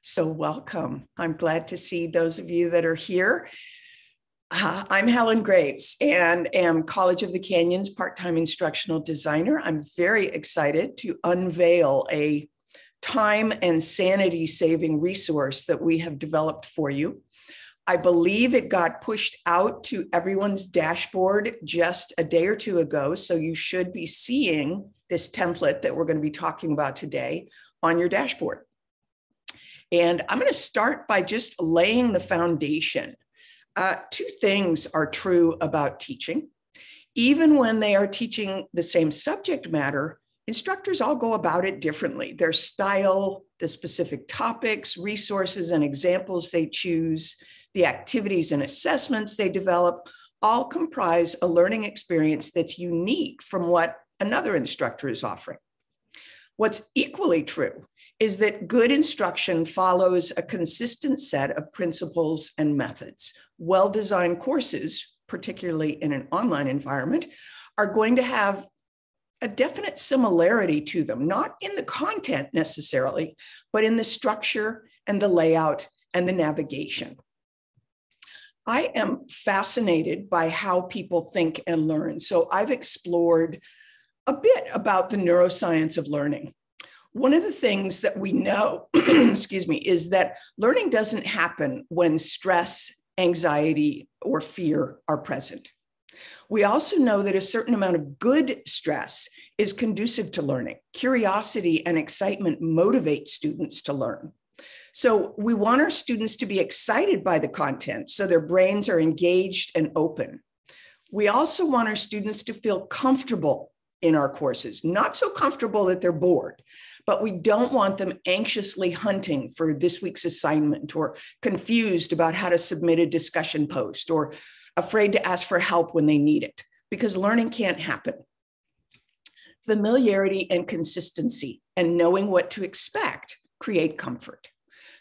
So welcome. I'm glad to see those of you that are here. I'm Helen Graves and am College of the Canyons part-time instructional designer. I'm very excited to unveil a time and sanity saving resource that we have developed for you. I believe it got pushed out to everyone's dashboard just a day or two ago, so you should be seeing this template that we're going to be talking about today on your dashboard. And I'm going to start by just laying the foundation. Two things are true about teaching. Even when they are teaching the same subject matter, instructors all go about it differently. Their style, the specific topics, resources, and examples they choose, the activities and assessments they develop, all comprise a learning experience that's unique from what another instructor is offering. What's equally true is that good instruction follows a consistent set of principles and methods. Well-designed courses, particularly in an online environment, are going to have a definite similarity to them, not in the content necessarily, but in the structure and the layout and the navigation. I am fascinated by how people think and learn. So I've explored a bit about the neuroscience of learning. One of the things that we know, excuse me, is that learning doesn't happen when stress, anxiety, or fear are present. We also know that a certain amount of good stress is conducive to learning. Curiosity and excitement motivate students to learn. So we want our students to be excited by the content so their brains are engaged and open. We also want our students to feel comfortable in our courses, not so comfortable that they're bored, but we don't want them anxiously hunting for this week's assignment or confused about how to submit a discussion post or afraid to ask for help when they need it, because learning can't happen. Familiarity and consistency and knowing what to expect create comfort.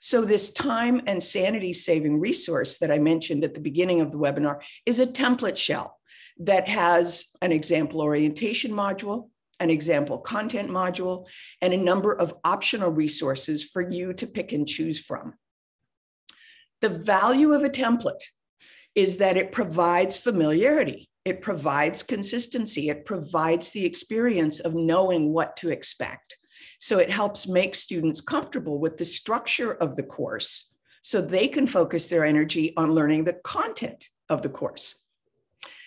So this time and sanity saving resource that I mentioned at the beginning of the webinar is a template shell that has an example orientation module, an example content module, and a number of optional resources for you to pick and choose from. The value of a template is that it provides familiarity, it provides consistency, it provides the experience of knowing what to expect. So it helps make students comfortable with the structure of the course so they can focus their energy on learning the content of the course.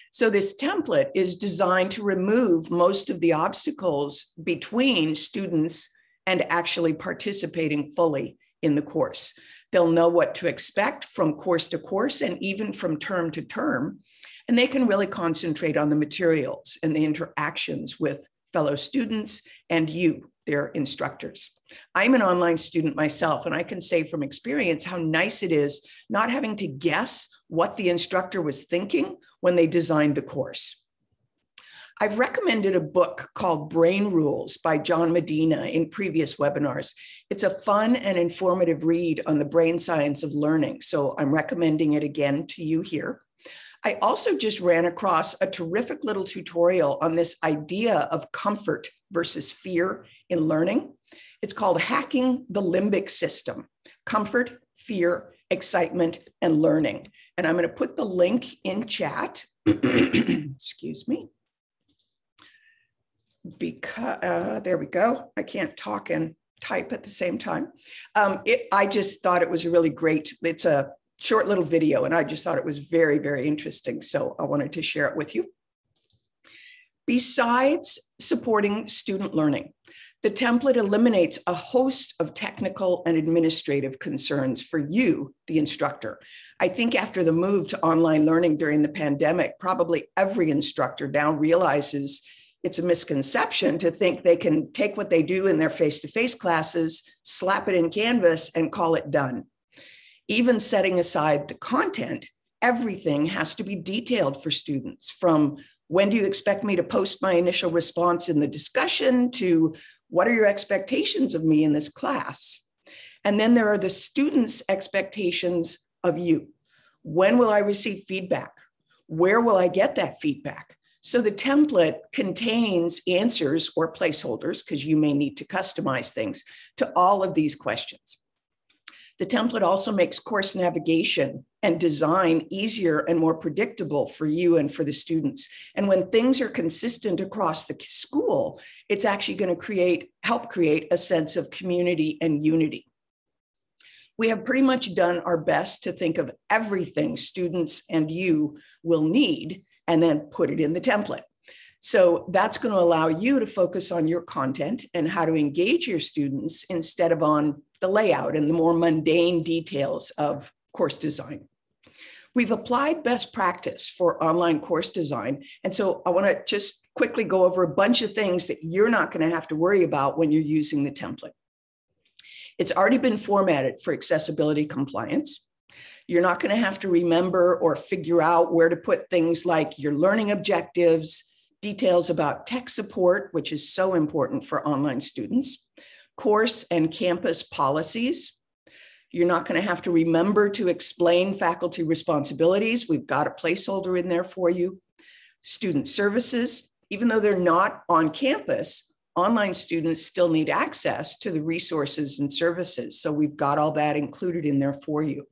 So this template is designed to remove most of the obstacles between students and actually participating fully in the course. They'll know what to expect from course to course and even from term to term, and they can really concentrate on the materials and the interactions with fellow students and you, their instructors. I'm an online student myself, and I can say from experience how nice it is not having to guess what the instructor was thinking when they designed the course. I've recommended a book called Brain Rules by John Medina in previous webinars. It's a fun and informative read on the brain science of learning, so I'm recommending it again to you here. I also just ran across a terrific little tutorial on this idea of comfort versus fear in learning. It's called Hacking the Limbic System: Comfort, Fear, Excitement, and Learning. And I'm going to put the link in chat. Excuse me. Because there we go. I can't talk and type at the same time. I just thought it was really great. It's a short little video, and I just thought it was very, very interesting. So I wanted to share it with you. Besides supporting student learning, the template eliminates a host of technical and administrative concerns for you, the instructor. I think after the move to online learning during the pandemic, probably every instructor now realizes it's a misconception to think they can take what they do in their face-to-face classes, slap it in Canvas, and call it done. Even setting aside the content, everything has to be detailed for students, from when do you expect me to post my initial response in the discussion to what are your expectations of me in this class? And then there are the students' expectations of you. When will I receive feedback? Where will I get that feedback? So the template contains answers or placeholders, because you may need to customize things, to all of these questions. The template also makes course navigation and design easier and more predictable for you and for the students. And when things are consistent across the school, it's actually going to help create a sense of community and unity. We have pretty much done our best to think of everything students and you will need and then put it in the template. So that's going to allow you to focus on your content and how to engage your students instead of on the layout and the more mundane details of course design. We've applied best practice for online course design. And so I want to just quickly go over a bunch of things that you're not going to have to worry about when you're using the template. It's already been formatted for accessibility compliance. You're not going to have to remember or figure out where to put things like your learning objectives, details about tech support, which is so important for online students, course and campus policies. You're not going to have to remember to explain faculty responsibilities. We've got a placeholder in there for you. Student services, even though they're not on campus, online students still need access to the resources and services. So we've got all that included in there for you.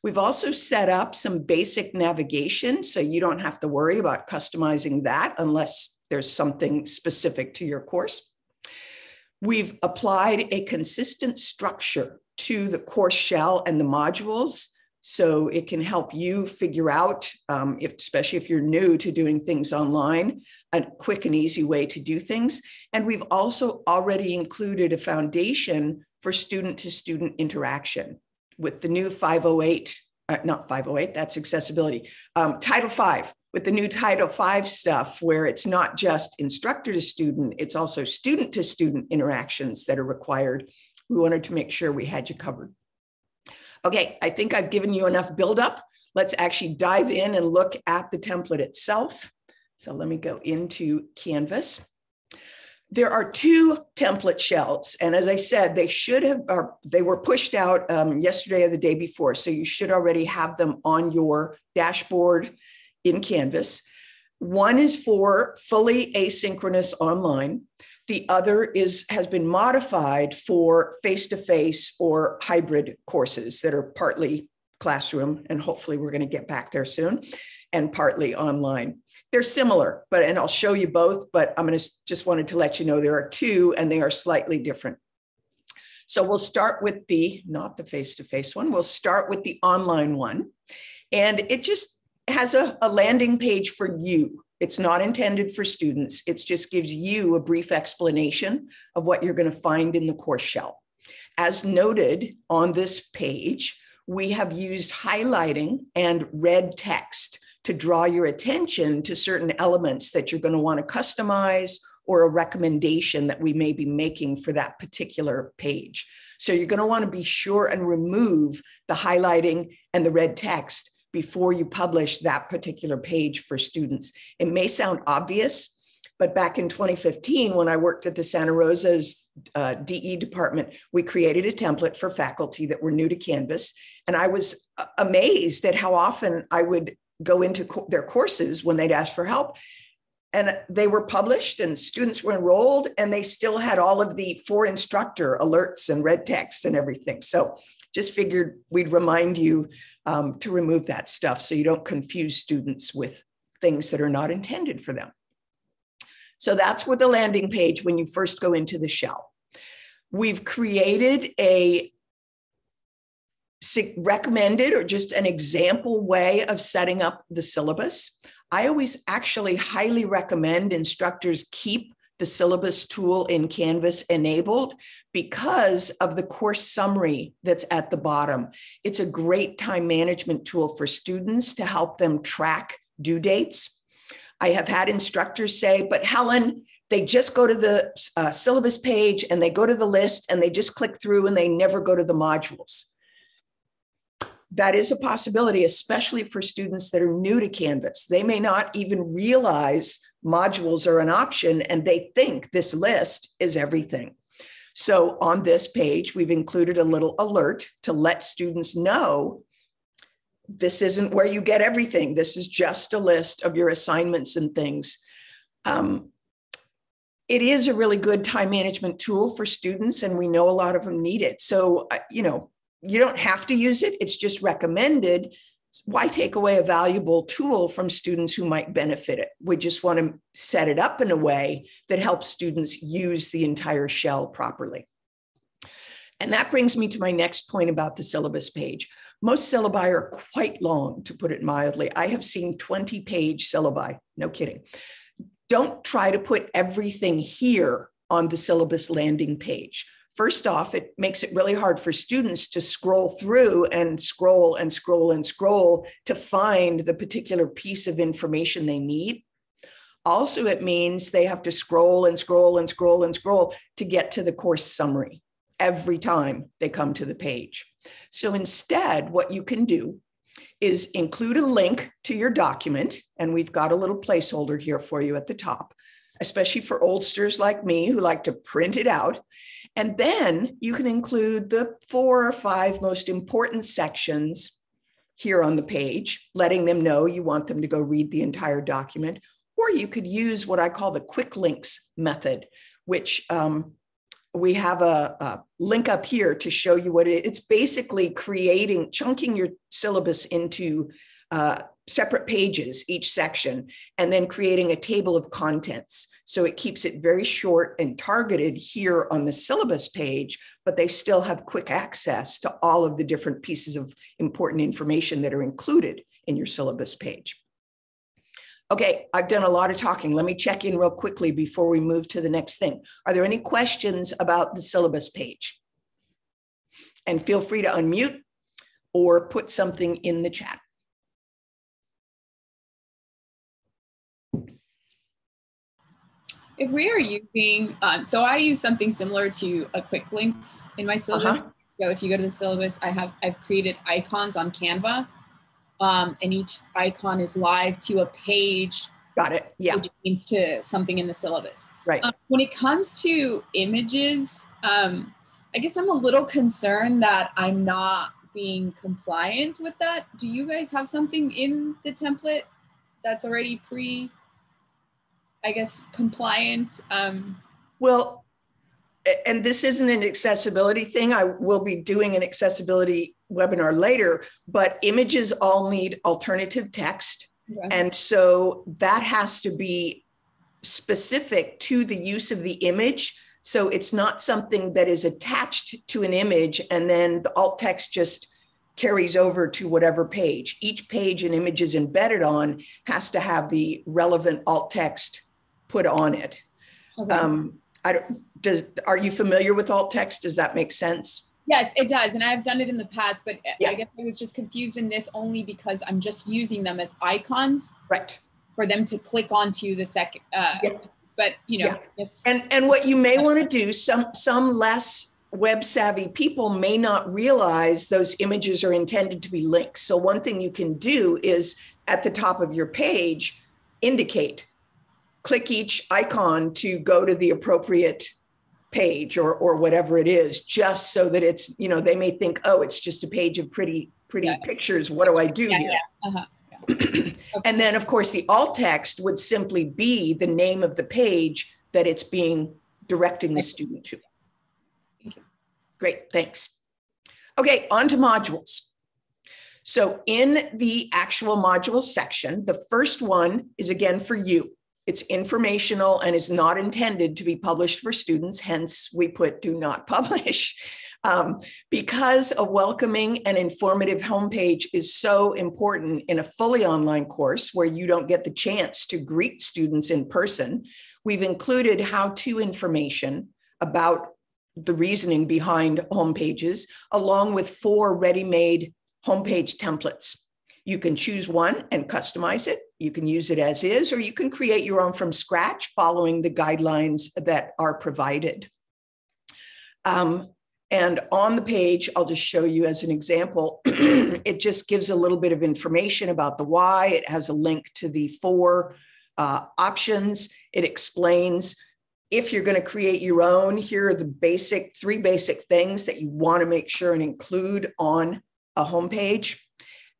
We've also set up some basic navigation, so you don't have to worry about customizing that unless there's something specific to your course. We've applied a consistent structure to the course shell and the modules, so it can help you figure out, especially if you're new to doing things online, a quick and easy way to do things. And we've also already included a foundation for student-to-student interaction with the new 508, not 508, that's accessibility, Title V, with the new Title V stuff where it's not just instructor to student, it's also student to student interactions that are required. We wanted to make sure we had you covered. Okay, I think I've given you enough buildup. Let's actually dive in and look at the template itself. So let me go into Canvas. There are two template shells, and as I said, they were pushed out yesterday or the day before, so you should already have them on your dashboard in Canvas. One is for fully asynchronous online. The other has been modified for face-to-face or hybrid courses that are partly classroom, and hopefully we're going to get back there soon, and partly online. They're similar, and I'll show you both, but I'm going to just wanted to let you know there are two and they are slightly different. So we'll start with not the face-to-face one, we'll start with the online one. And it just has a landing page for you. It's not intended for students. It just gives you a brief explanation of what you're going to find in the course shell. As noted on this page, we have used highlighting and red text to draw your attention to certain elements that you're going to want to customize or a recommendation that we may be making for that particular page. So you're going to want to be sure and remove the highlighting and the red text before you publish that particular page for students. It may sound obvious, but back in 2015, when I worked at the Santa Rosa's DE department, we created a template for faculty that were new to Canvas. And I was amazed at how often I would go into their courses when they'd ask for help. And they were published and students were enrolled and they still had all of the for instructor alerts and red text and everything. So just figured we'd remind you to remove that stuff so you don't confuse students with things that are not intended for them. So that's with the landing page when you first go into the shell. We've created a recommended or just an example way of setting up the syllabus. I always actually highly recommend instructors keep the syllabus tool in Canvas enabled because of the course summary that's at the bottom. It's a great time management tool for students to help them track due dates. I have had instructors say, but Helen, they just go to the syllabus page and they go to the list and they just click through and they never go to the modules. That is a possibility, especially for students that are new to Canvas. They may not even realize modules are an option and they think this list is everything. So on this page, we've included a little alert to let students know this isn't where you get everything. This is just a list of your assignments and things. It is a really good time management tool for students and we know a lot of them need it. So, you don't have to use it. It's just recommended. Why take away a valuable tool from students who might benefit it? We just want to set it up in a way that helps students use the entire shell properly. And that brings me to my next point about the syllabus page. Most syllabi are quite long, to put it mildly. I have seen 20-page syllabi, no kidding. Don't try to put everything here on the syllabus landing page. First off, it makes it really hard for students to scroll through and scroll and scroll and scroll to find the particular piece of information they need. Also, it means they have to scroll and scroll and scroll and scroll to get to the course summary every time they come to the page. So instead, what you can do is include a link to your document, and we've got a little placeholder here for you at the top, especially for oldsters like me who like to print it out. And then you can include the 4 or 5 most important sections here on the page, letting them know you want them to go read the entire document. Or you could use what I call the quick links method, which we have a link up here to show you what it is. It's basically chunking your syllabus into separate pages, each section, and then creating a table of contents. So it keeps it very short and targeted here on the syllabus page, but they still have quick access to all of the different pieces of important information that are included in your syllabus page. Okay, I've done a lot of talking. Let me check in real quickly before we move to the next thing. Are there any questions about the syllabus page? And feel free to unmute or put something in the chat. If we are using, so I use something similar to a quick links in my syllabus. So if you go to the syllabus, I've created icons on Canva, and each icon is live to a page. Got it. Yeah. Which means to something in the syllabus. Right. When it comes to images, I guess I'm a little concerned that I'm not being compliant with that. Do you guys have something in the template that's already compliant? Well, and this isn't an accessibility thing. I will be doing an accessibility webinar later, but images all need alternative text. Okay. And so that has to be specific to the use of the image. So it's not something that is attached to an image and then the alt text just carries over to whatever page. Each page an image is embedded on has to have the relevant alt text put on it. Okay. Are you familiar with alt text? Does that make sense? Yes, it does. And I've done it in the past, but yeah. I guess I was just confused in this only because I'm just using them as icons. Right. For them to click onto the second, but you know. Yeah. And what you may want to do, some less web savvy people may not realize those images are intended to be links. So one thing you can do is at the top of your page, click each icon to go to the appropriate page or whatever it is, just so that it's, they may think, oh, it's just a page of pretty pictures. What do I do here? Yeah. Uh-huh. Okay. And then, of course, the alt text would simply be the name of the page that it's directing the student to. Thank you. Great, thanks. Okay, on to modules. So in the actual modules section, the first one is again for you. It's informational and is not intended to be published for students. Hence, we put do not publish. Because a welcoming and informative homepage is so important in a fully online course where you don't get the chance to greet students in person, we've included how-to information about the reasoning behind homepages, along with 4 ready-made homepage templates. You can choose one and customize it. You can use it as is, or you can create your own from scratch following the guidelines that are provided. And on the page, I'll just show you as an example, it just gives a little bit of information about the why. It has a link to the 4 options. It explains if you're going to create your own, here are the 3 basic things that you want to make sure and include on a homepage.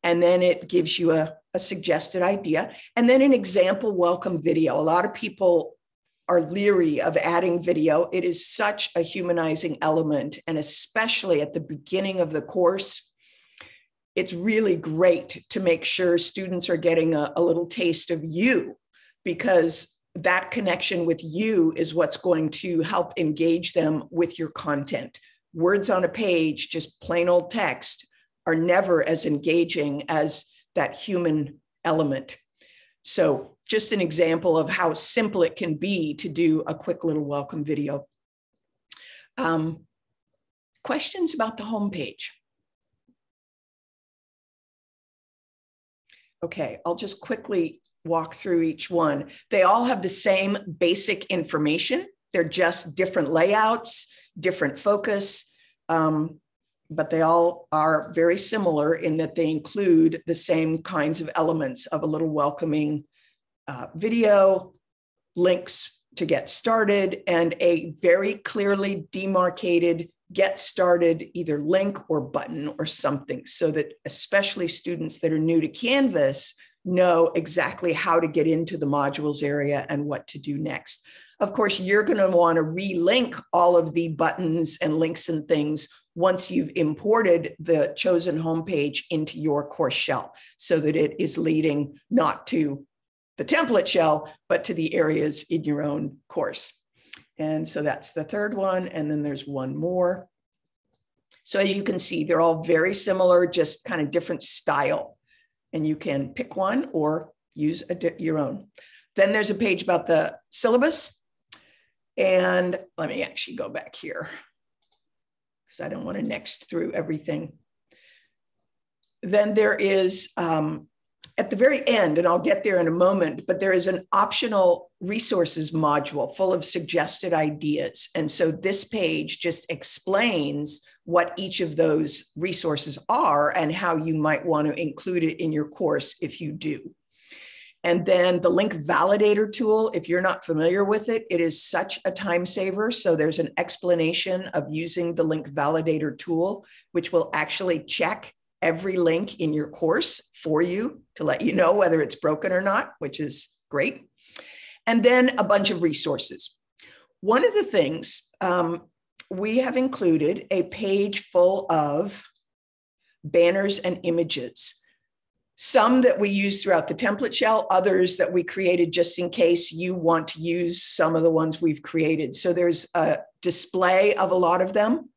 And then it gives you a suggested idea. And then an example welcome video. A lot of people are leery of adding video. It is such a humanizing element, and especially at the beginning of the course, it's really great to make sure students are getting a little taste of you, because that connection with you is what's going to help engage them with your content. Words on a page, just plain old text, are never as engaging as that human element. So just an example of how simple it can be to do a quick little welcome video. Questions about the homepage? Okay, I'll just quickly walk through each one. They all have the same basic information. They're just different layouts, different focus, but they all are very similar in that they include the same kinds of elements of a little welcoming video, links to get started, and a very clearly demarcated get started either link or button or something, so that especially students that are new to Canvas know exactly how to get into the modules area and what to do next. Of course, you're going to want to relink all of the buttons and links and things once you've imported the chosen homepage into your course shell, so that it is leading not to the template shell, but to the areas in your own course. And so that's the third one. And then there's one more. So as you can see, they're all very similar, just kind of different style. And you can pick one or use your own. Then there's a page about the syllabus. And let me actually go back here, because I don't want to next through everything. Then there is, at the very end, and I'll get there in a moment, but there is an optional resources module full of suggested ideas. And so this page just explains what each of those resources are and how you might want to include it in your course if you do. And then the link validator tool, if you're not familiar with it, it is such a time saver. So there's an explanation of using the link validator tool, which will actually check every link in your course for you to let you know whether it's broken or not, which is great. And then a bunch of resources. One of the things, we have included a page full of banners and images. Some that we use throughout the template shell, others that we created just in case you want to use some of the ones we've created. So there's a display of a lot of them.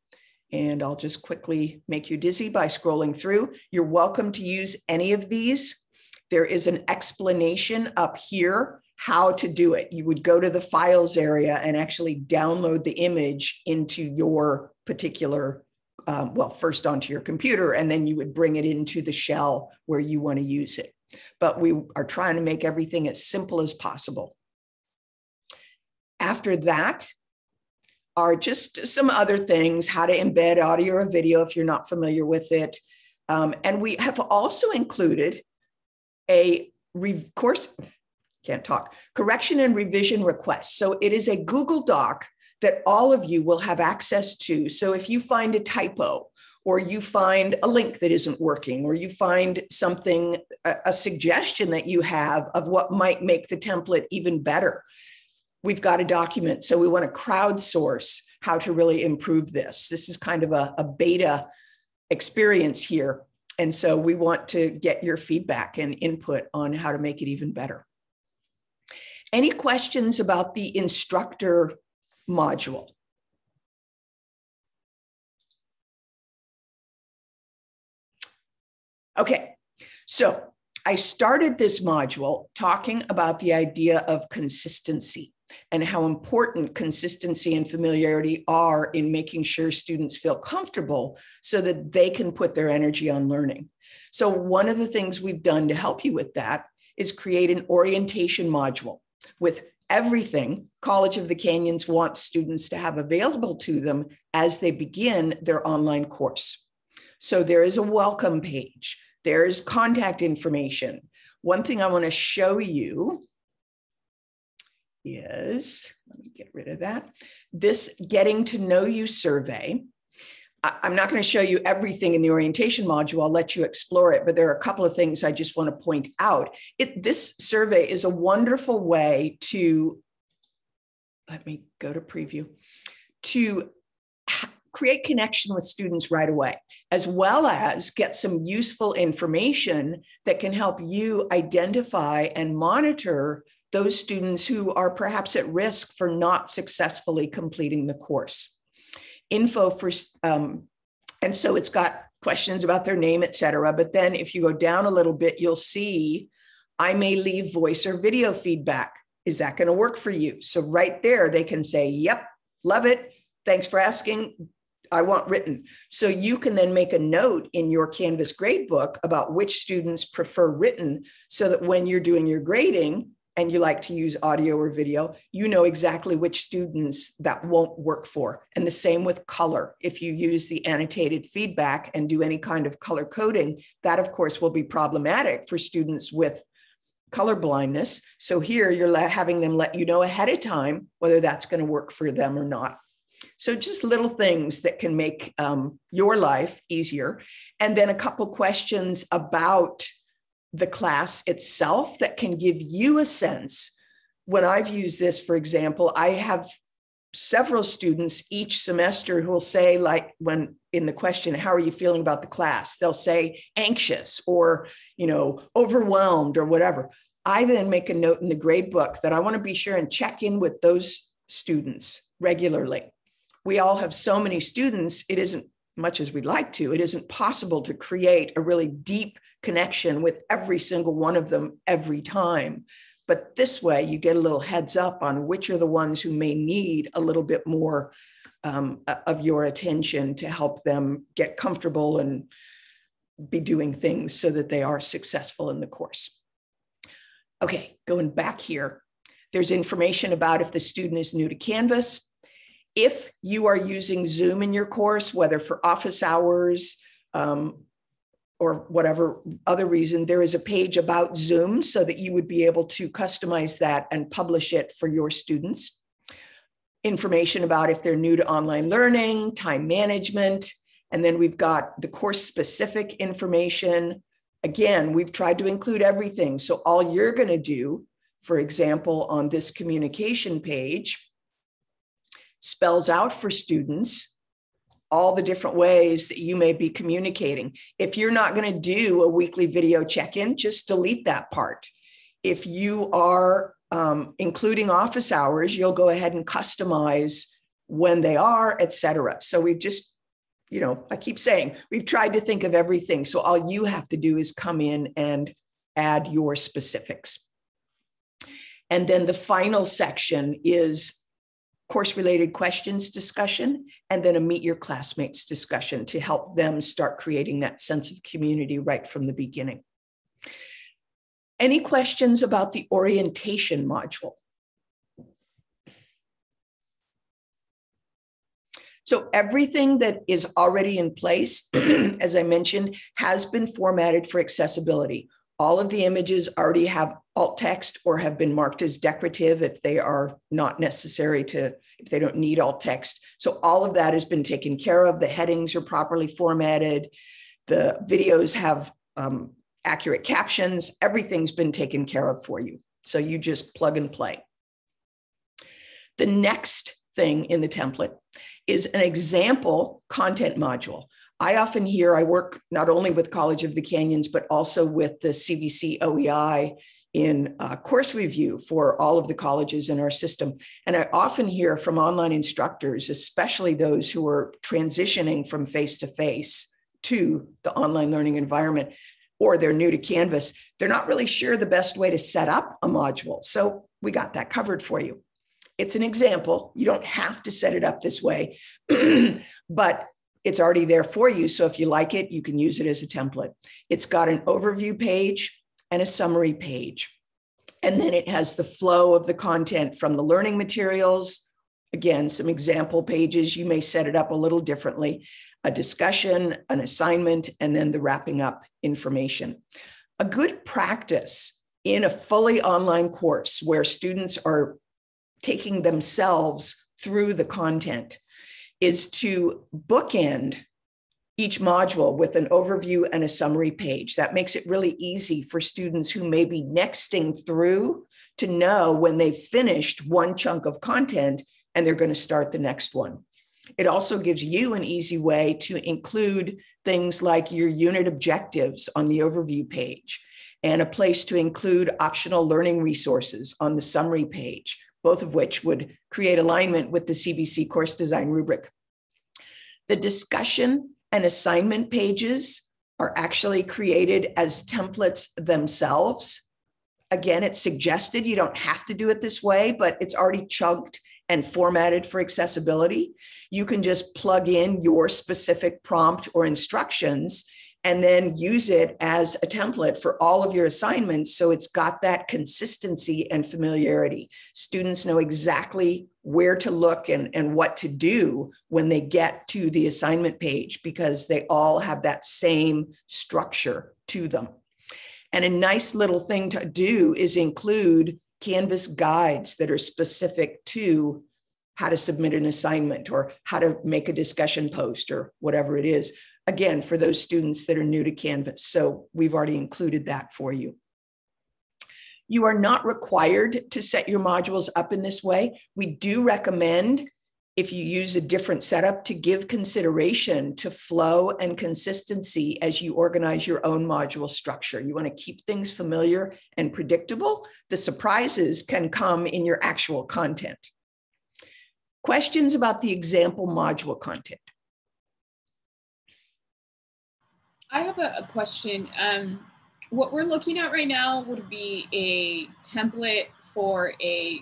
And I'll just quickly make you dizzy by scrolling through. You're welcome to use any of these. There is an explanation up here how to do it. You would go to the files area and actually download the image into your particular, well, first onto your computer, and then you would bring it into the shell where you want to use it. But we are trying to make everything as simple as possible. After that are just some other things, how to embed audio or video if you're not familiar with it. And we have also included a correction and revision request. So it is a Google Doc that all of you will have access to. So if you find a typo, or you find a link that isn't working, or you find something, a suggestion that you have of what might make the template even better, we've got a document. So we want to crowdsource how to really improve this. This is kind of a beta experience here. And so we want to get your feedback and input on how to make it even better. Any questions about the instructor module? Okay, so I started this module talking about the idea of consistency and how important consistency and familiarity are in making sure students feel comfortable so that they can put their energy on learning. So one of the things we've done to help you with that is create an orientation module with everything College of the Canyons wants students to have available to them as they begin their online course. So there is a welcome page. There's contact information. One thing I want to show you is, let me get rid of that, this getting to know you survey. I'm not going to show you everything in the orientation module. I'll let you explore it, but there are a couple of things I just want to point out. This survey is a wonderful way to let me go to preview, to create connection with students right away, as well as get some useful information that can help you identify and monitor those students who are perhaps at risk for not successfully completing the course. Info for, and so it's got questions about their name, et cetera. But then if you go down a little bit, you'll see, I may leave voice or video feedback. Is that going to work for you? So right there, they can say, yep, love it. Thanks for asking. I want written. So you can then make a note in your Canvas gradebook about which students prefer written, so that when you're doing your grading and you like to use audio or video, you know exactly which students that won't work for. And the same with color. If you use the annotated feedback and do any kind of color coding, that of course will be problematic for students with color blindness. So here you're having them let you know ahead of time whether that's going to work for them or not. So just little things that can make your life easier. And then a couple questions about the class itself that can give you a sense. When I've used this, for example, I have several students each semester who will say, like, when in the question, how are you feeling about the class? They'll say anxious or, overwhelmed or whatever. I then make a note in the grade book that I want to be sure and check in with those students regularly. We all have so many students, it isn't much as we'd like to, it isn't possible to create a really deep connection with every single one of them every time. But this way you get a little heads up on which are the ones who may need a little bit more of your attention to help them get comfortable and be doing things so that they are successful in the course. Okay, going back here, there's information about if the student is new to Canvas. If you are using Zoom in your course, whether for office hours or whatever other reason, there is a page about Zoom so that you would be able to customize that and publish it for your students. Information about if they're new to online learning, time management, and then we've got the course-specific information. Again, we've tried to include everything. So all you're going to do, for example, on this communication page, spells out for students all the different ways that you may be communicating. If you're not going to do a weekly video check-in, just delete that part. If you are including office hours, you'll go ahead and customize when they are, et cetera. So we've just, I keep saying, we've tried to think of everything. So all you have to do is come in and add your specifics. And then the final section is course-related questions discussion, and then a meet your classmates discussion to help them start creating that sense of community right from the beginning. Any questions about the orientation module? So everything that is already in place, as I mentioned, has been formatted for accessibility. All of the images already have alt text or have been marked as decorative if they are not necessary if they don't need alt text. So all of that has been taken care of. The headings are properly formatted. The videos have accurate captions. Everything's been taken care of for you. So you just plug and play. The next thing in the template is an example content module. I often hear, I work not only with College of the Canyons, but also with the CVC OEI in course review for all of the colleges in our system. And I often hear from online instructors, especially those who are transitioning from face-to-face to the online learning environment, or they're new to Canvas, they're not really sure the best way to set up a module. So we got that covered for you. It's an example. You don't have to set it up this way, but it's already there for you. So if you like it, you can use it as a template. It's got an overview page and a summary page. And then it has the flow of the content from the learning materials. Again, some example pages. You may set it up a little differently. A discussion, an assignment, and then the wrapping up information. A good practice in a fully online course where students are taking themselves through the content is to bookend each module with an overview and a summary page. That makes it really easy for students who may be nexting through to know when they've finished one chunk of content and they're going to start the next one. It also gives you an easy way to include things like your unit objectives on the overview page and a place to include optional learning resources on the summary page, both of which would create alignment with the CVC course design rubric. The discussion and assignment pages are actually created as templates themselves. Again, it's suggested, you don't have to do it this way, but it's already chunked and formatted for accessibility. You can just plug in your specific prompt or instructions and then use it as a template for all of your assignments. So it's got that consistency and familiarity. Students know exactly where to look and what to do when they get to the assignment page because they all have that same structure to them. And a nice little thing to do is include Canvas guides that are specific to how to submit an assignment or how to make a discussion post or whatever it is. Again, for those students that are new to Canvas. So we've already included that for you. You are not required to set your modules up in this way. We do recommend, if you use a different setup, to give consideration to flow and consistency as you organize your own module structure. You want to keep things familiar and predictable. The surprises can come in your actual content. Questions about the example module content? I have a question. What we're looking at right now would be a template for a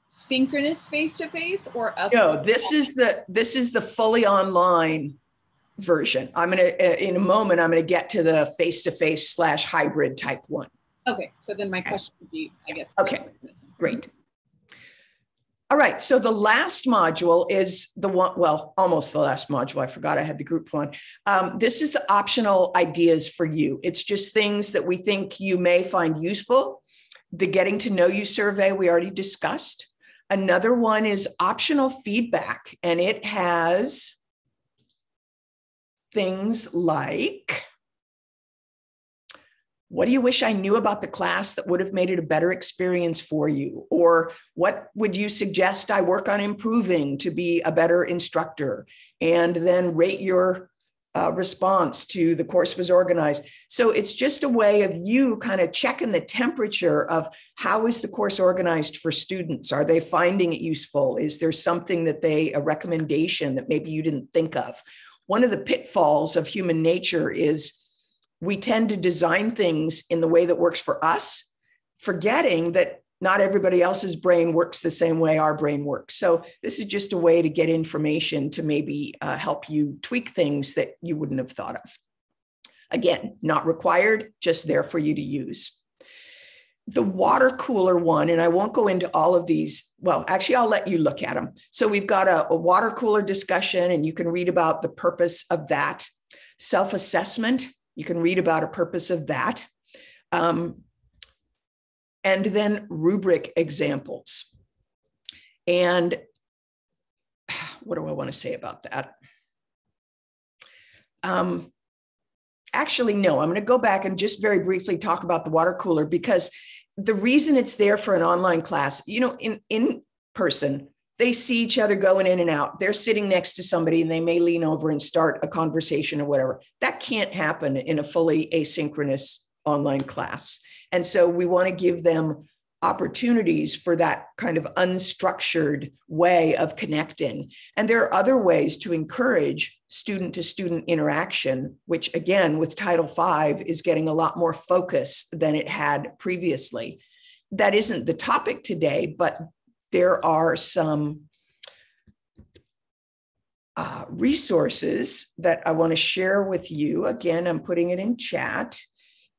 synchronous face-to-face or a— No, this is the fully online version. I'm going to, in a moment, I'm going to get to the face-to-face / hybrid type one. Okay, so then my question would be, I guess. Okay, great. All right, so the last module is the one, well, almost the last module. I forgot I had the group one. This is the optional ideas for you. It's just things that we think you may find useful. The getting to know you survey we already discussed. Another one is optional feedback, and it has things like, what do you wish I knew about the class that would have made it a better experience for you? Or what would you suggest I work on improving to be a better instructor? And then rate your response to the course was organized. So it's just a way of you kind of checking the temperature of how is the course organized for students? Are they finding it useful? Is there something that a recommendation that maybe you didn't think of? One of the pitfalls of human nature is we tend to design things in the way that works for us, forgetting that not everybody else's brain works the same way our brain works. So this is just a way to get information to maybe help you tweak things that you wouldn't have thought of. Again, not required, just there for you to use. The water cooler one, and I won't go into all of these. Well, actually, I'll let you look at them. So we've got a water cooler discussion, and you can read about the purpose of that. Self-assessment, you can read about a purpose of that. And then rubric examples. And what do I want to say about that? Actually, no, I'm going to go back and just very briefly talk about the water cooler, because the reason it's there for an online class, you know, in person, they see each other going in and out. They're sitting next to somebody and they may lean over and start a conversation or whatever. That can't happen in a fully asynchronous online class. And so we want to give them opportunities for that kind of unstructured way of connecting. And there are other ways to encourage student-to-student interaction, which again, with Title V is getting a lot more focus than it had previously. That isn't the topic today, but there are some resources that I want to share with you. Again, I'm putting it in chat.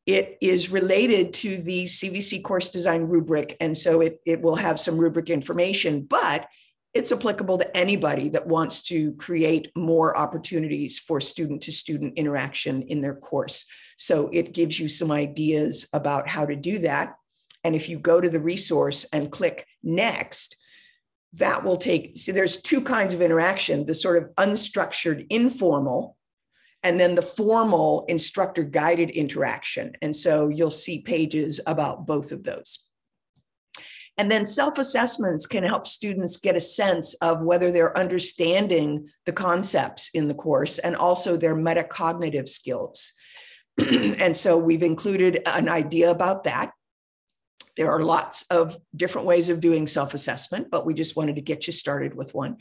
It is related to the CVC course design rubric, and so it will have some rubric information, but it's applicable to anybody that wants to create more opportunities for student-to-student interaction in their course. So it gives you some ideas about how to do that. And if you go to the resource and click next, that will take, see, there's two kinds of interaction, the sort of unstructured, informal, and then the formal instructor guided interaction. And so you'll see pages about both of those. And then self-assessments can help students get a sense of whether they're understanding the concepts in the course and also their metacognitive skills. And so we've included an idea about that. There are lots of different ways of doing self-assessment, but we just wanted to get you started with one.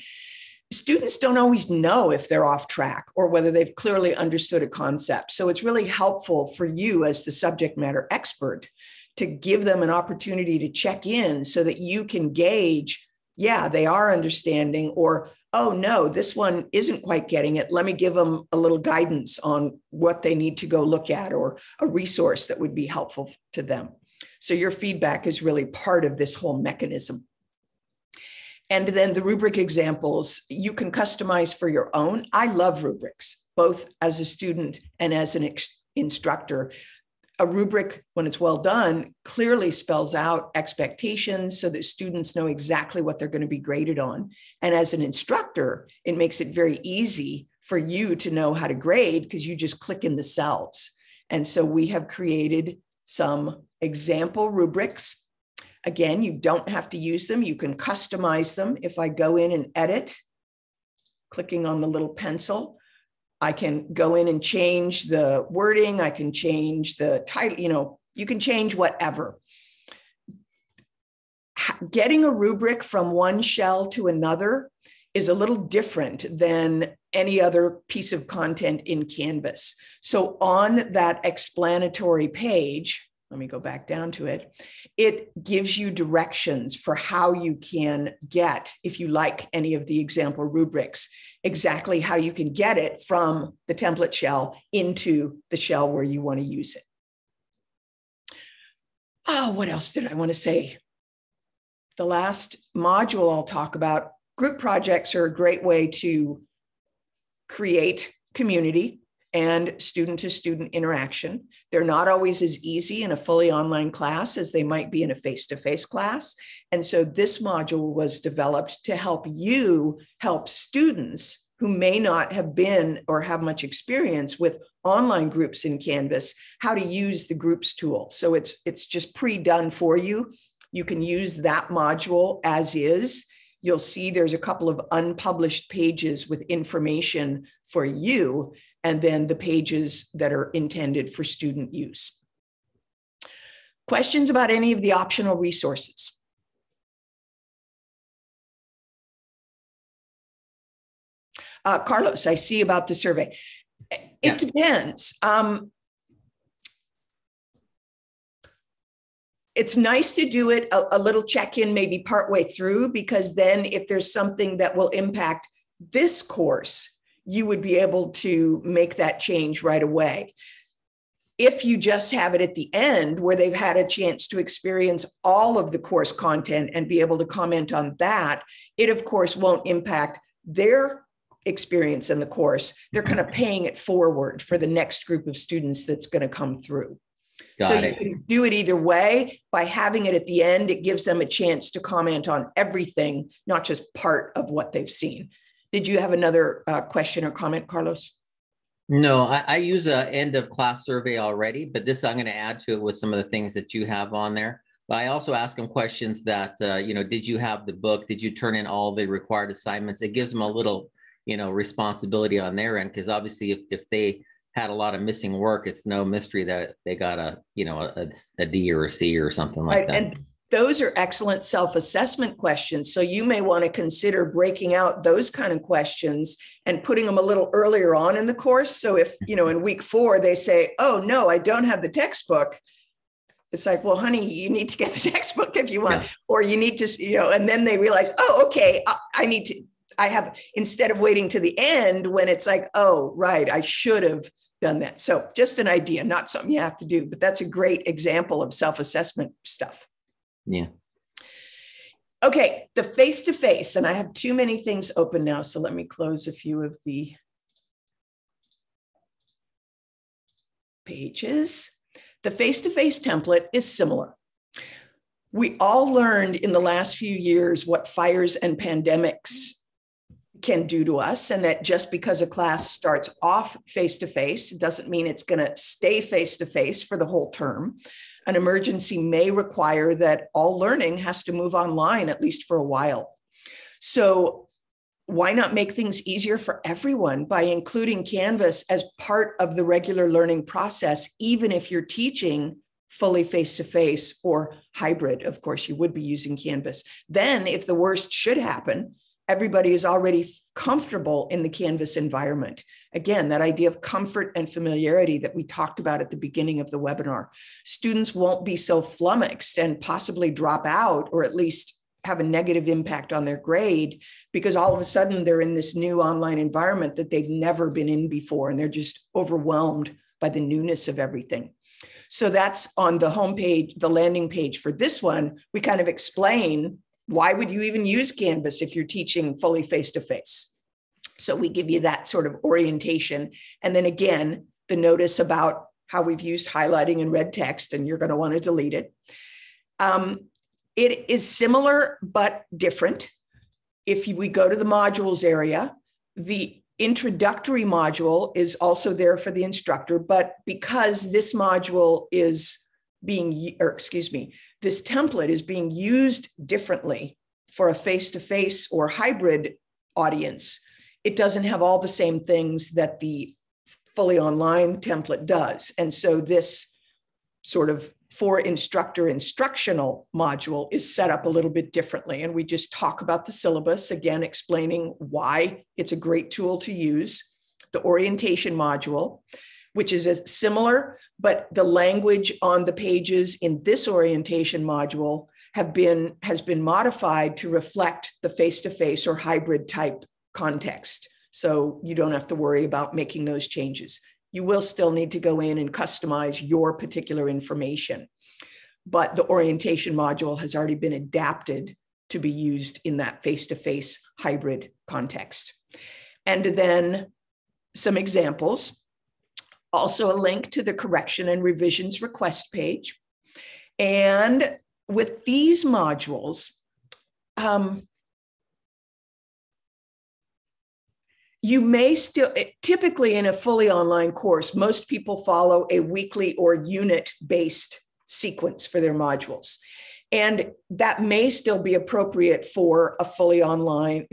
Students don't always know if they're off track or whether they've clearly understood a concept. So it's really helpful for you as the subject matter expert to give them an opportunity to check in so that you can gauge, yeah, they are understanding, or, oh no, this one isn't quite getting it. Let me give them a little guidance on what they need to go look at or a resource that would be helpful to them. So your feedback is really part of this whole mechanism. And then the rubric examples, you can customize for your own. I love rubrics, both as a student and as an instructor. A rubric, when it's well done, clearly spells out expectations so that students know exactly what they're going to be graded on. And as an instructor, it makes it very easy for you to know how to grade because you just click in the cells. And so we have created some example rubrics. Again, you don't have to use them. You can customize them. If I go in and edit, clicking on the little pencil, I can go in and change the wording. I can change the title, you can change whatever. Getting a rubric from one shell to another is a little different than any other piece of content in Canvas. So on that explanatory page, let me go back down to it. It gives you directions for how you can get, if you like any of the example rubrics, exactly how you can get it from the template shell into the shell where you want to use it. Oh, what else did I want to say? The last module I'll talk about, group projects are a great way to create community and student-to-student interaction. They're not always as easy in a fully online class as they might be in a face-to-face class. And so this module was developed to help you help students who may not have been or have much experience with online groups in Canvas, how to use the groups tool. So it's just pre-done for you. You can use that module as is. You'll see there's a couple of unpublished pages with information for you, and then the pages that are intended for student use. Questions about any of the optional resources? Carlos, I see about the survey. It depends. It's nice to do it a little check-in maybe partway through, because then if there's something that will impact this course, you would be able to make that change right away. If you just have it at the end where they've had a chance to experience all of the course content and be able to comment on that, it of course won't impact their experience in the course. They're kind of paying it forward for the next group of students that's going to come through. So you can do it either way. By having it at the end, it gives them a chance to comment on everything, not just part of what they've seen. Did you have another question or comment, Carlos? No, I use a end of class survey already, but this I'm going to add to it with some of the things that you have on there. But I also ask them questions that, did you have the book? Did you turn in all the required assignments? It gives them a little, responsibility on their end, because obviously if they had a lot of missing work, it's no mystery that they got a D or a C or something like that. And those are excellent self-assessment questions. So you may want to consider breaking out those kind of questions and putting them a little earlier on in the course. So if, in week 4, they say, oh, no, I don't have the textbook. It's like, well, honey, you need to get the textbook if you want, or you need to, and then they realize, oh, okay, instead of waiting to the end when it's like, oh, right, I should have done that. So just an idea, not something you have to do, but that's a great example of self-assessment stuff. Yeah. Okay, the face-to-face, and I have too many things open now, so let me close a few of the pages. The face-to-face template is similar. We all learned in the last few years what fires and pandemics can do to us, and that just because a class starts off face-to-face doesn't mean it's going to stay face-to-face for the whole term. an emergency may require that all learning has to move online, at least for a while. So why not make things easier for everyone by including Canvas as part of the regular learning process, even if you're teaching fully face-to-face or hybrid? Of course, you would be using Canvas. Then if the worst should happen, everybody is already comfortable in the Canvas environment. Again, that idea of comfort and familiarity that we talked about at the beginning of the webinar. Students won't be so flummoxed and possibly drop out, or at least have a negative impact on their grade, because all of a sudden they're in this new online environment that they've never been in before, and they're just overwhelmed by the newness of everything. So that's on the homepage, the landing page for this one. We kind of explain, why would you even use Canvas if you're teaching fully face-to-face? So we give you that sort of orientation. And then again, the notice about how we've used highlighting and red text, and you're going to want to delete it. It is similar, but different. If we go to the modules area, the introductory module is also there for the instructor, but because this module is being, or excuse me, this template is being used differently for a face-to-face or hybrid audience, it doesn't have all the same things that the fully online template does. And so this sort of for instructor instructional module is set up a little bit differently. And we just talk about the syllabus, again, explaining why it's a great tool to use. The orientation module, which is similar, but the language on the pages in this orientation module has been modified to reflect the face-to-face or hybrid type context. So you don't have to worry about making those changes. You will still need to go in and customize your particular information, but the orientation module has already been adapted to be used in that face-to-face hybrid context. And then some examples, also a link to the correction and revisions request page. And with these modules, you may still, typically in a fully online course, most people follow a weekly or unit-based sequence for their modules. And that may still be appropriate for a fully online,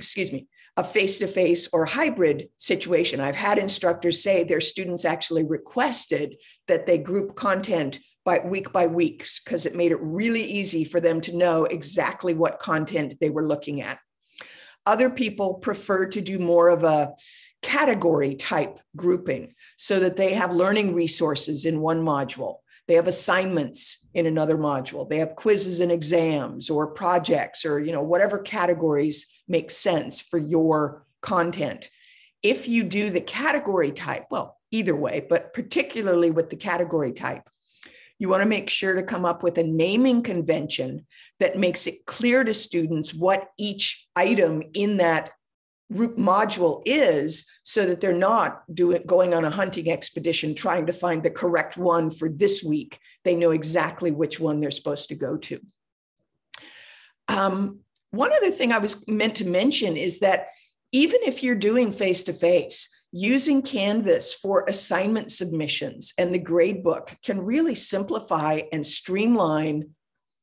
a face-to-face or hybrid situation. I've had instructors say their students actually requested that they group content by week because it made it really easy for them to know exactly what content they were looking at. Other people prefer to do more of a category type grouping so that they have learning resources in one module. They have assignments in another module. They have quizzes and exams or projects or, whatever categories make sense for your content. If you do the category type, well, either way, but particularly with the category type, you want to make sure to come up with a naming convention that makes it clear to students what each item in that group module is, so that they're not going on a hunting expedition trying to find the correct one for this week. They know exactly which one they're supposed to go to. One other thing I was meant to mention is that even if you're doing face-to-face, using Canvas for assignment submissions and the gradebook can really simplify and streamline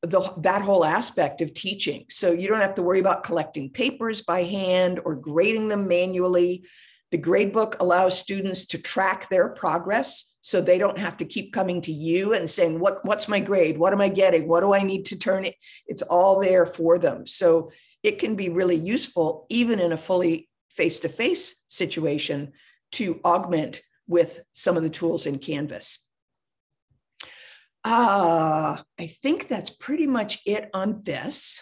that whole aspect of teaching. So you don't have to worry about collecting papers by hand or grading them manually. The gradebook allows students to track their progress, so they don't have to keep coming to you and saying, what's my grade? What am I getting? What do I need to turn it? It's all there for them. So it can be really useful, even in a fully face-to-face situation, to augment with some of the tools in Canvas. I think that's pretty much it on this.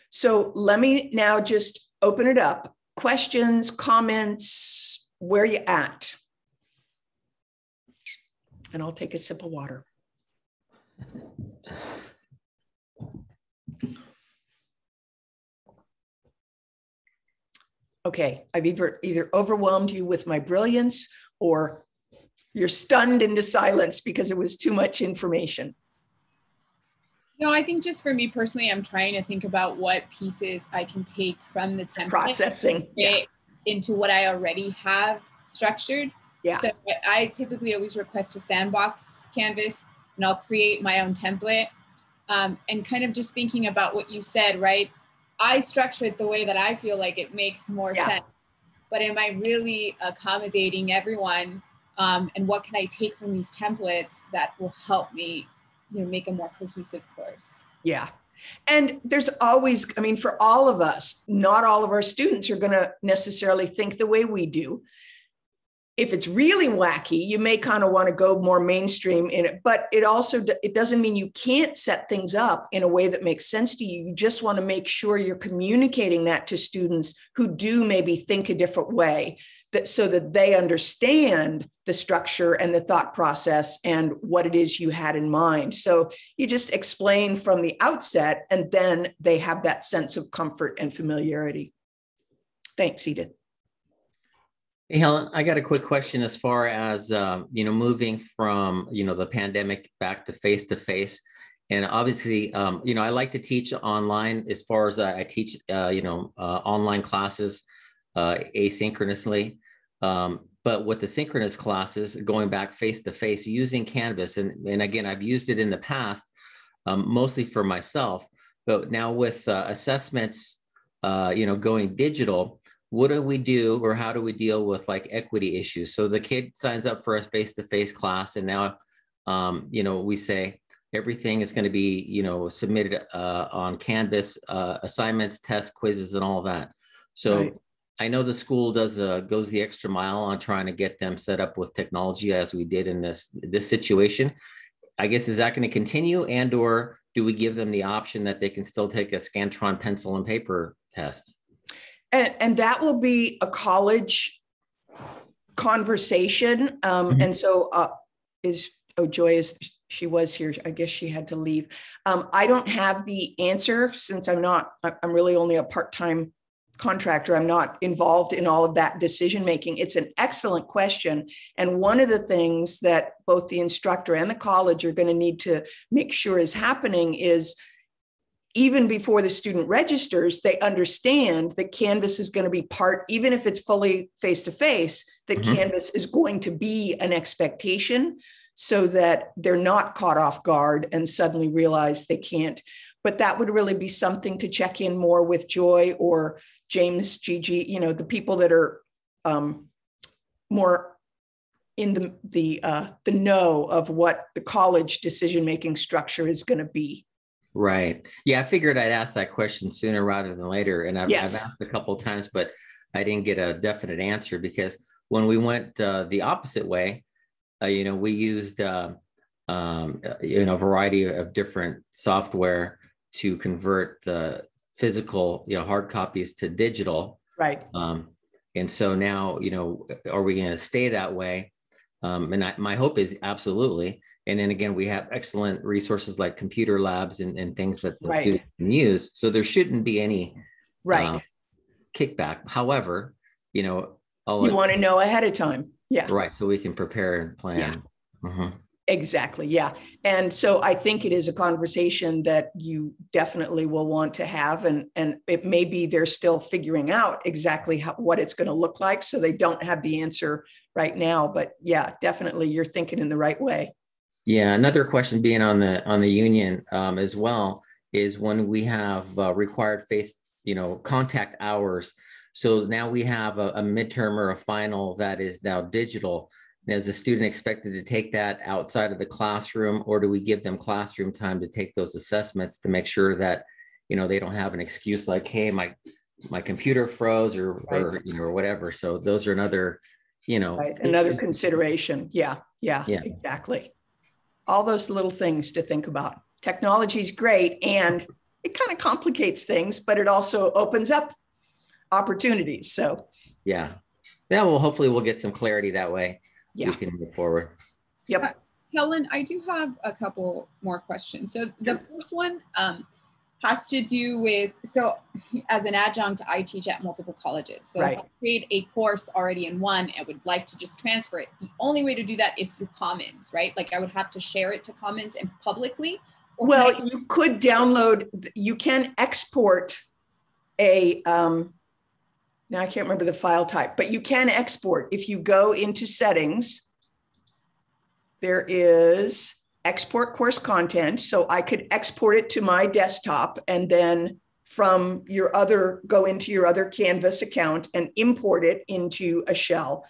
So let me now just open it up. Questions, comments, where you at? And I'll take a sip of water. Okay, I've either overwhelmed you with my brilliance, or you're stunned into silence because it was too much information. No, I think just for me personally, I'm trying to think about what pieces I can take from the template processing into what I already have structured. Yeah. So I typically always request a sandbox Canvas and I'll create my own template. And kind of just thinking about what you said, right? I structure it the way that I feel like it makes more sense. But am I really accommodating everyone? And what can I take from these templates that will help me, make a more cohesive course? Yeah. And there's always, I mean, for all of us, not all of our students are going to necessarily think the way we do. If it's really wacky, you may kind of want to go more mainstream in it, but it doesn't mean you can't set things up in a way that makes sense to you. You just want to make sure you're communicating that to students who do maybe think a different way, so that they understand the structure and the thought process and what it is you had in mind. So you just explain from the outset, and then they have that sense of comfort and familiarity. Thanks, Edith. Hey, Helen, I got a quick question as far as, moving from, the pandemic back to face-to-face. And obviously, I like to teach online as far as I teach, online classes asynchronously. But with the synchronous classes, going back face-to-face using Canvas, and again, I've used it in the past, mostly for myself, but now with assessments, going digital, what do we do, or how do we deal with like equity issues? So the kid signs up for a face-to-face class, and now, we say everything is going to be, submitted on Canvas, assignments, tests, quizzes, and all that. So right. I know the school goes the extra mile on trying to get them set up with technology, as we did in this situation. I guess, is that going to continue, and/or do we give them the option that they can still take a Scantron pencil and paper test? And that will be a college conversation. And so Joy she was here. I guess she had to leave. I don't have the answer, since I'm really only a part-time contractor. I'm not involved in all of that decision-making. It's an excellent question. And one of the things that both the instructor and the college are going to need to make sure is happening is, even before the student registers, they understand that Canvas is going to be part, even if it's fully face-to-face, that Canvas is going to be an expectation, so that they're not caught off guard and suddenly realize they can't. But that would really be something to check in more with Joy or James, Gigi, the people that are more in the know of what the college decision-making structure is going to be. Right. Yeah, I figured I'd ask that question sooner rather than later. And I've asked a couple of times, but I didn't get a definite answer, because when we went the opposite way, we used a variety of different software to convert the physical, hard copies to digital. Right. And so now, are we going to stay that way? And my hope is absolutely. And then again, we have excellent resources like computer labs and things that the students can use. So there shouldn't be any kickback. However, you want to know ahead of time. Yeah. Right. So we can prepare and plan. Yeah. Exactly. Yeah. And so I think it is a conversation that you definitely will want to have. And it may be they're still figuring out exactly what it's going to look like. So they don't have the answer right now. But yeah, definitely you're thinking in the right way. Yeah. Another question being on the union as well is when we have required contact hours. So now we have a midterm or a final that is now digital. And is the student expected to take that outside of the classroom, or do we give them classroom time to take those assessments to make sure that, they don't have an excuse like, hey, my computer froze or whatever. So those are another, another consideration. Yeah, exactly. All those little things to think about. Technology is great, and it kind of complicates things, but it also opens up opportunities. So yeah, well, hopefully we'll get some clarity that way. We can move forward. Yep. Helen, I do have a couple more questions. So the first one has to do with, so as an adjunct, I teach at multiple colleges. So if I create a course already in one and would like to just transfer it, the only way to do that is through Commons, right? Like I would have to share it to Commons and publicly. Well, you could download, you can export a, now I can't remember the file type, but you can export. If you go into settings, there is export course content. So I could export it to my desktop and then from your other, go into your other Canvas account and import it into a shell.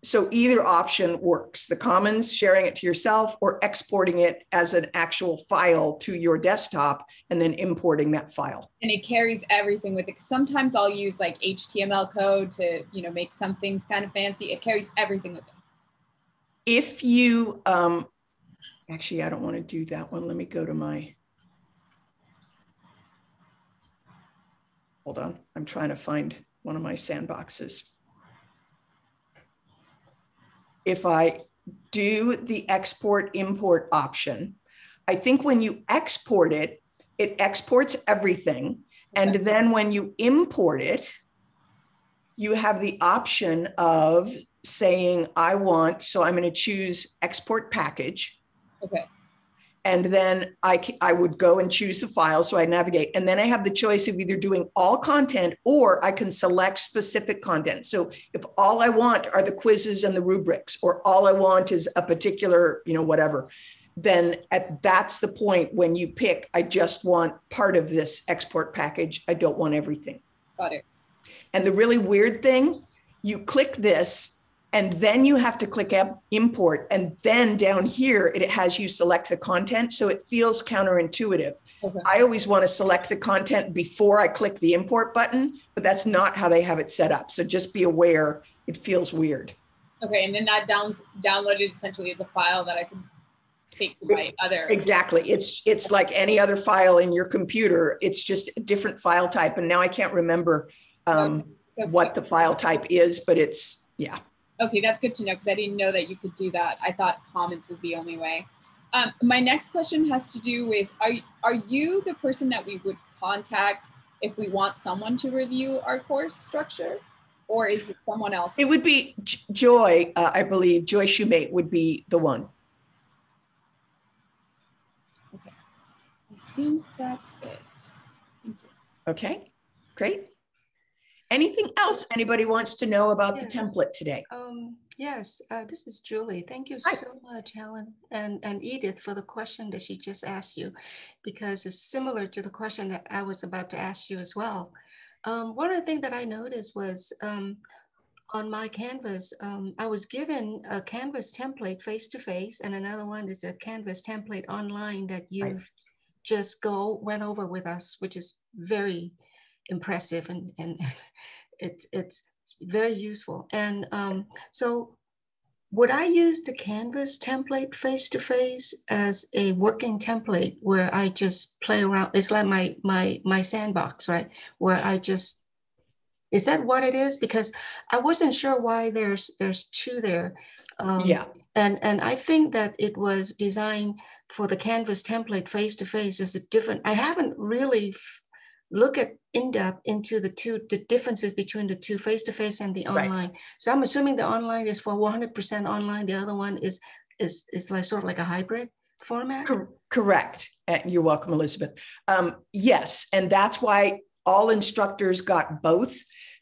So either option works, the Commons, sharing it to yourself, or exporting it as an actual file to your desktop and then importing that file. And it carries everything with it. Sometimes I'll use like HTML code to, you know, make some things kind of fancy. It carries everything with it. If you, actually, I don't want to do that one. Let me go to my, hold on. I'm trying to find one of my sandboxes. If I do the export import option, I think when you export it, it exports everything. And then when you import it, you have the option of saying, I want, so I'm going to choose export package. Okay. And then I would go and choose the file. So I navigate. And then I have the choice of either doing all content or I can select specific content. So if all I want are the quizzes and the rubrics, or all I want is a particular, you know, whatever, then that's the point when you pick, I just want part of this export package. I don't want everything. Got it. And the really weird thing, you click this, and then you have to click import. And then down here, it has you select the content. So it feels counterintuitive. Okay. I always want to select the content before I click the import button, but that's not how they have it set up. So just be aware, it feels weird. Okay, and then that downloaded essentially as a file that I can take to my other. Exactly. It's like any other file in your computer. It's just a different file type. And now I can't remember what the file type is, but it's, yeah. Okay, that's good to know because I didn't know that you could do that. I thought Commons was the only way. My next question has to do with, are you the person that we would contact if we want someone to review our course structure, or is it someone else? It would be Joy, I believe. Joy Shoemate would be the one. Okay, I think that's it. Thank you. Okay, great. Anything else anybody wants to know about the template today? Yes, this is Julie. Thank you so much, Helen and Edith, for the question that she just asked you, because it's similar to the question that I was about to ask you as well. One of the things that I noticed was on my Canvas, I was given a Canvas template face-to-face, and another one is a Canvas template online that you've just went over with us, which is very impressive and it's very useful. And so would I use the Canvas template face-to-face as a working template where I just play around? It's like my sandbox, right? Where I just, is that what it is? Because I wasn't sure why there's two there. Yeah. And I think that it was designed for the Canvas template face-to-face as a different, I haven't really look at in-depth into the differences between the two, face-to-face and the online. So I'm assuming the online is for 100% online. The other one is like sort of like a hybrid format. Correct. You're welcome, Elizabeth. Yes, and that's why all instructors got both,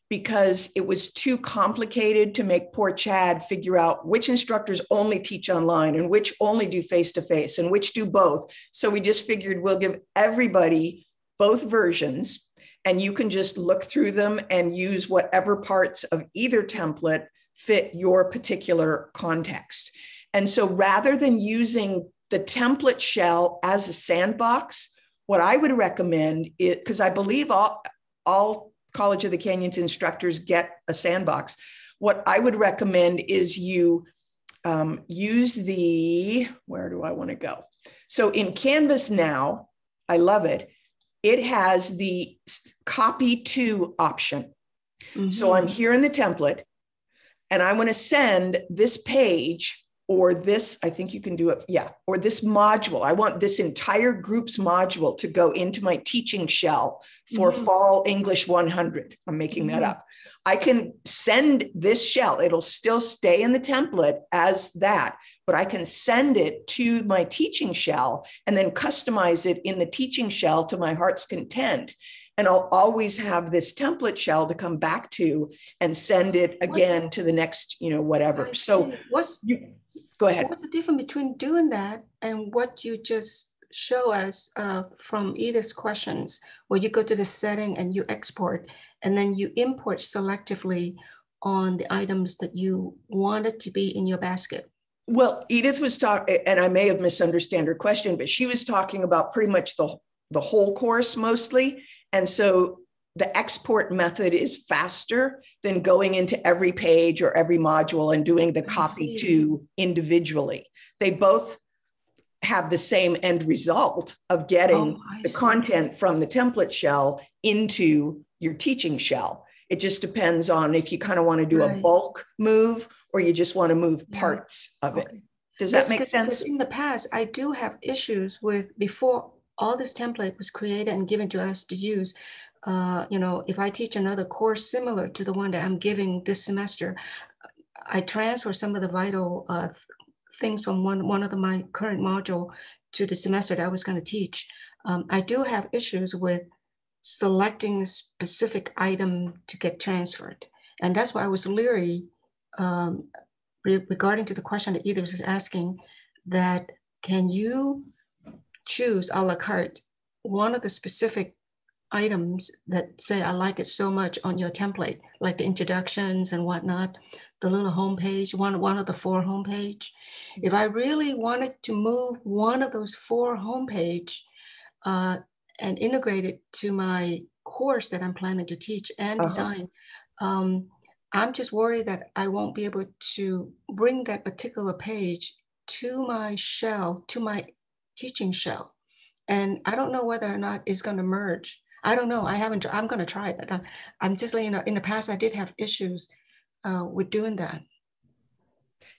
because it was too complicated to make poor Chad figure out which instructors only teach online and which only do face-to-face and which do both. So we just figured we'll give everybody both versions, and you can just look through them and use whatever parts of either template fit your particular context. And so rather than using the template shell as a sandbox, what I would recommend is, because I believe all College of the Canyons instructors get a sandbox, what I would recommend is you use the, where do I want to go? So in Canvas now, I love it. It has the copy to option. Mm-hmm. So I'm here in the template and I want to send this page or this, I think you can do it. Yeah. Or this module. I want this entire group's module to go into my teaching shell for Fall English 100. I'm making that up. I can send this shell. It'll still stay in the template as that, but I can send it to my teaching shell and then customize it in the teaching shell to my heart's content. And I'll always have this template shell to come back to and send it again to the next, whatever. So Go ahead. What's the difference between doing that and what you just show us from Edith's questions, where you go to the setting and you export, and then you import selectively on the items that you wanted to be in your basket? Well, Edith was talking, and I may have misunderstood her question, but she was talking about pretty much the whole course mostly. And so the export method is faster than going into every page or every module and doing the copy to individually. They both have the same end result of getting the content from the template shell into your teaching shell. It just depends on if you kind of want to do a bulk move or you just want to move parts of it. Does that make sense? Because in the past, I do have issues with, before all this template was created and given to us to use, you know, if I teach another course similar to the one that I'm giving this semester, I transfer some of the vital things from one of my current module to the semester that I was going to teach. I do have issues with selecting a specific item to get transferred. And that's why I was leery regarding to the question that Edith was asking, that can you choose a la carte one of the specific items that say, I like it so much on your template, like the introductions and whatnot, the little homepage, one of the 4 homepage. If I really wanted to move one of those 4 homepage and integrate it to my course that I'm planning to teach and design, I'm just worried that I won't be able to bring that particular page to my shell, to my teaching shell. And I don't know whether or not it's going to merge. I don't know. I'm going to try it. I'm just letting you know, in the past, I did have issues with doing that.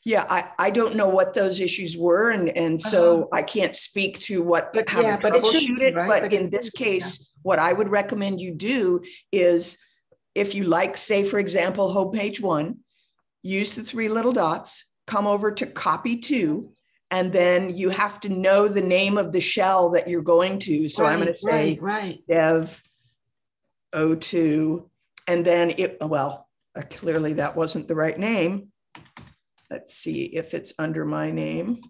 Yeah, I don't know what those issues were. And so I can't speak to how to troubleshoot it. Right? But in this case, what I would recommend you do is, if you like, say, for example, homepage 1, use the 3 little dots, come over to copy to, and then you have to know the name of the shell that you're going to. So I'm going to say Dev 02, and then clearly that wasn't the right name. Let's see if it's under my name.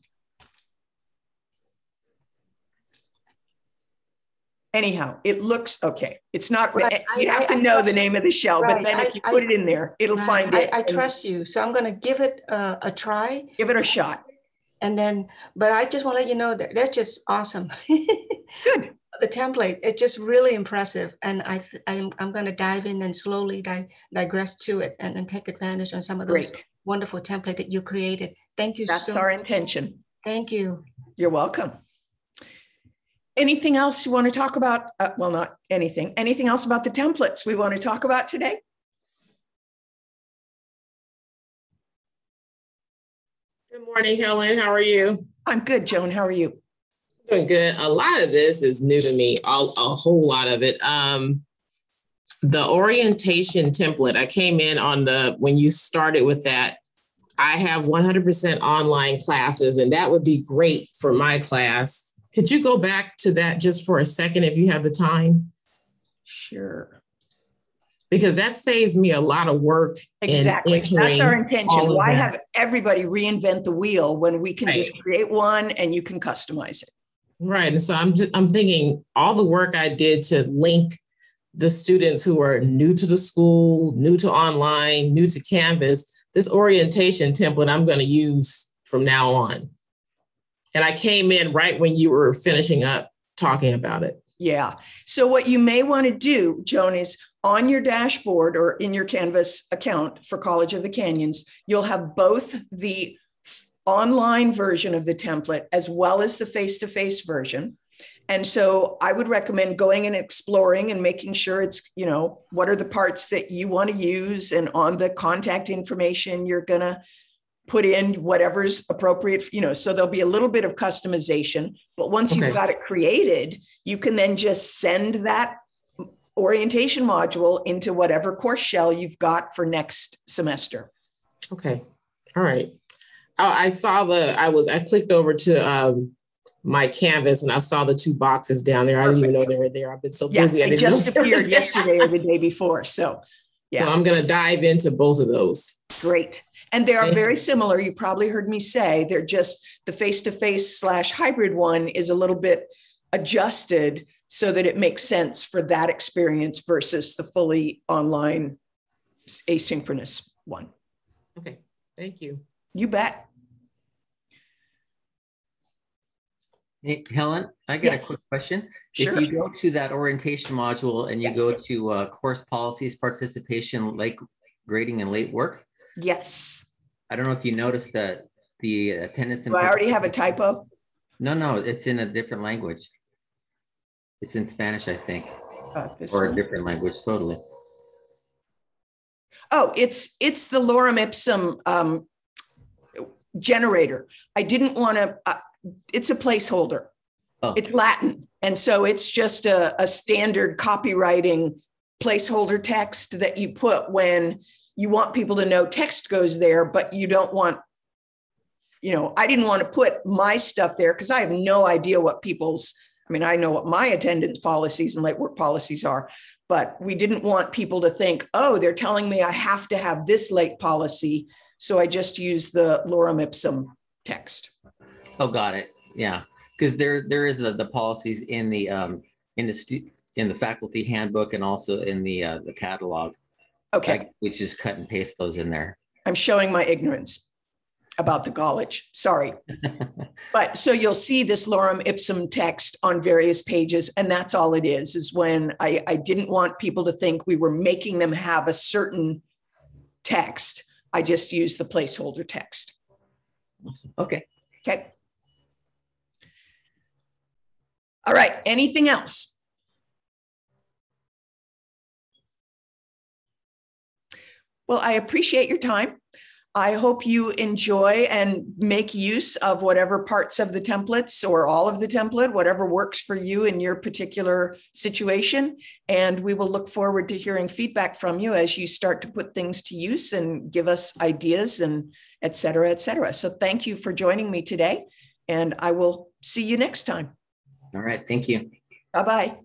Anyhow, it looks okay. It's not, you have to know the name of the shell, but then if you put it in there, it'll find it. I trust you. So I'm going to give it a try. Give it a shot. And then, but I just want to let you know that that's just awesome. Good. The template, it's just really impressive. And I'm going to dive in and slowly digress to it and take advantage of some of those wonderful templates that you created. Thank you so much. That's our intention. Thank you. You're welcome. Anything else you want to talk about? Well, not anything. Anything else about the templates we want to talk about today? Good morning, Helen. How are you? I'm good, Joan. How are you? Doing good. A lot of this is new to me, a whole lot of it. The orientation template, I came in on when you started with that. I have 100% online classes, and that would be great for my class. Could you go back to that just for a second if you have the time? Sure. Because that saves me a lot of work. Exactly. That's our intention. Why have everybody reinvent the wheel when we can just create one and you can customize it? Right. And so I'm thinking all the work I did to link the students who are new to the school, new to online, new to Canvas, this orientation template I'm going to use from now on. And I came in right when you were finishing up talking about it. Yeah. So what you may want to do, Joan, is on your dashboard or in your Canvas account for College of the Canyons, you'll have both the online version of the template as well as the face-to-face version. And so I would recommend going and exploring and making sure it's, what are the parts that you want to use, and on the contact information, you're going to put in whatever's appropriate, so there'll be a little bit of customization, but once you've got it created, you can then just send that orientation module into whatever course shell you've got for next semester. Okay. All right. I saw I clicked over to my Canvas and I saw the 2 boxes down there. I didn't even know they were there. I've been so busy. It just appeared yesterday or the day before. So, So I'm going to dive into both of those. Great. And they are very similar. You probably heard me say they're just the face-to-face / hybrid one is a little bit adjusted so that it makes sense for that experience versus the fully online asynchronous one. Okay, thank you. You bet. Hey, Helen, I got Yes. a quick question. Sure. If you go to that orientation module and you Yes. go to course policies, participation, late grading and late work, Yes. I don't know if you noticed that the attendance. Do I already have a typo? No, it's in a different language. It's in Spanish, I think, This or one? a different language, totally. Oh, it's the lorem ipsum generator. I didn't want to, it's a placeholder. Oh. It's Latin. And so it's just a standard copywriting placeholder text that you put when you want people to know text goes there, but you don't want, I didn't want to put my stuff there because I have no idea what I know what my attendance policies and late work policies are, but we didn't want people to think, oh, they're telling me I have to have this late policy. So I just used the lorem ipsum text. Oh, got it. Yeah, because there is the policies in the faculty handbook and also in the catalog. Okay. We just cut and paste those in there. I'm showing my ignorance about the college. Sorry. But so you'll see this lorem ipsum text on various pages. And that's all it is when I didn't want people to think we were making them have a certain text. I just used the placeholder text. Awesome. Okay. Okay. All right. Anything else? Well, I appreciate your time. I hope you enjoy and make use of whatever parts of the templates or all of the template, whatever works for you in your particular situation. And we will look forward to hearing feedback from you as you start to put things to use and give us ideas and et cetera, et cetera. So thank you for joining me today. And I will see you next time. All right. Thank you. Bye-bye.